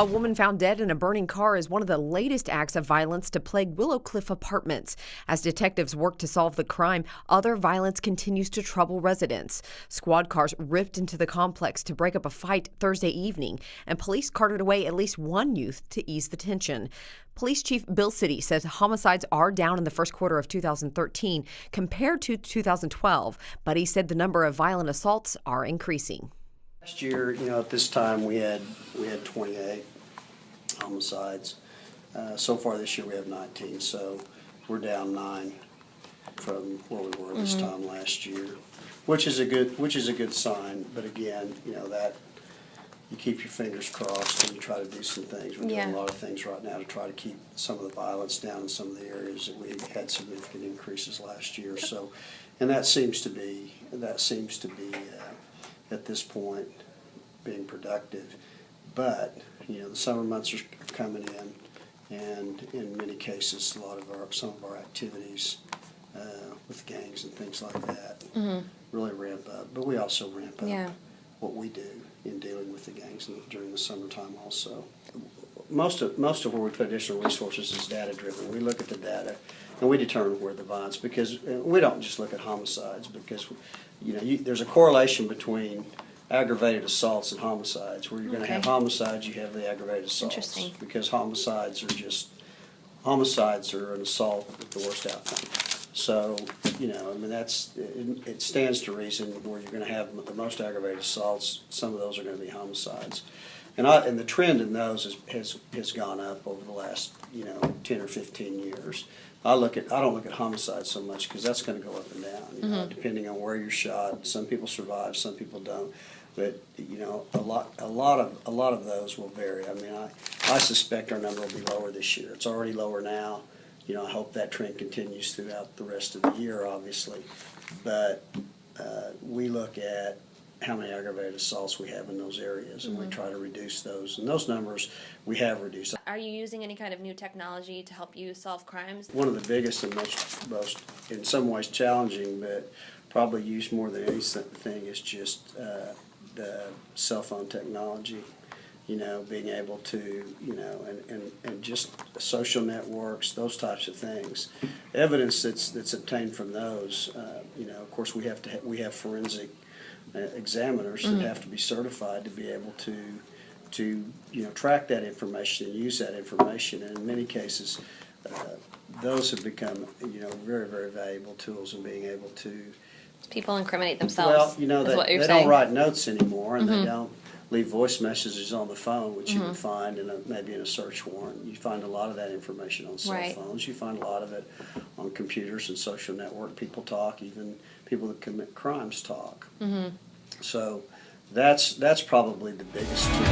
A woman found dead in a burning car is one of the latest acts of violence to plague Willow Cliff Apartments. As detectives work to solve the crime, other violence continues to trouble residents. Squad cars ripped into the complex to break up a fight Thursday evening, and police carted away at least one youth to ease the tension. Police Chief Bill Citty says homicides are down in the first quarter of 2013 compared to 2012, but he said the number of violent assaults are increasing. Last year, at this time we had 28 homicides. So far this year we have 19, so we're down 9 from where we were this time last year, which is a good sign. But again, that you keep your fingers crossed and you try to do some things. We're doing a lot of things right now to try to keep some of the violence down in some of the areas that we had significant increases last year. So, and that seems to be at this point being productive. But the summer months are coming in, and in many cases some of our activities with gangs and things like that really ramp up. But we also ramp up what we do in dealing with the gangs during the summertime also. Most of where we put additional resources is data driven. We look at the data and we determine where the violence, because we don't just look at homicides, because there's a correlation between aggravated assaults and homicides. Where you're going to have homicides, you have the aggravated assaults. Interesting. Because homicides are an assault with the worst outcome. So, it stands to reason where you're going to have the most aggravated assaults, some of those are going to be homicides. And the trend in those has gone up over the last 10 or 15 years. I don't look at homicides so much because that's going to go up and down, depending on where you're shot. Some people survive, some people don't. But a lot of those will vary. I suspect our number will be lower this year. It's already lower now. I hope that trend continues throughout the rest of the year, obviously. But we look at how many aggravated assaults we have in those areas, and we try to reduce those. And those numbers we have reduced. Are you using any kind of new technology to help you solve crimes? One of the biggest and most in some ways challenging, but probably used more than anything, is just the cell phone technology. Being able to, and just social networks, those types of things. Evidence that's obtained from those, of course we have forensic examiners that have to be certified to be able to track that information and use that information. And in many cases, those have become very, very valuable tools in being able to. People incriminate themselves. Well, they don't write notes anymore, and they don't leave voice messages on the phone, which you would find maybe in a search warrant. You find a lot of that information on cell phones. You find a lot of it on computers and social network. People talk, even people that commit crimes talk. So that's probably the biggest tool.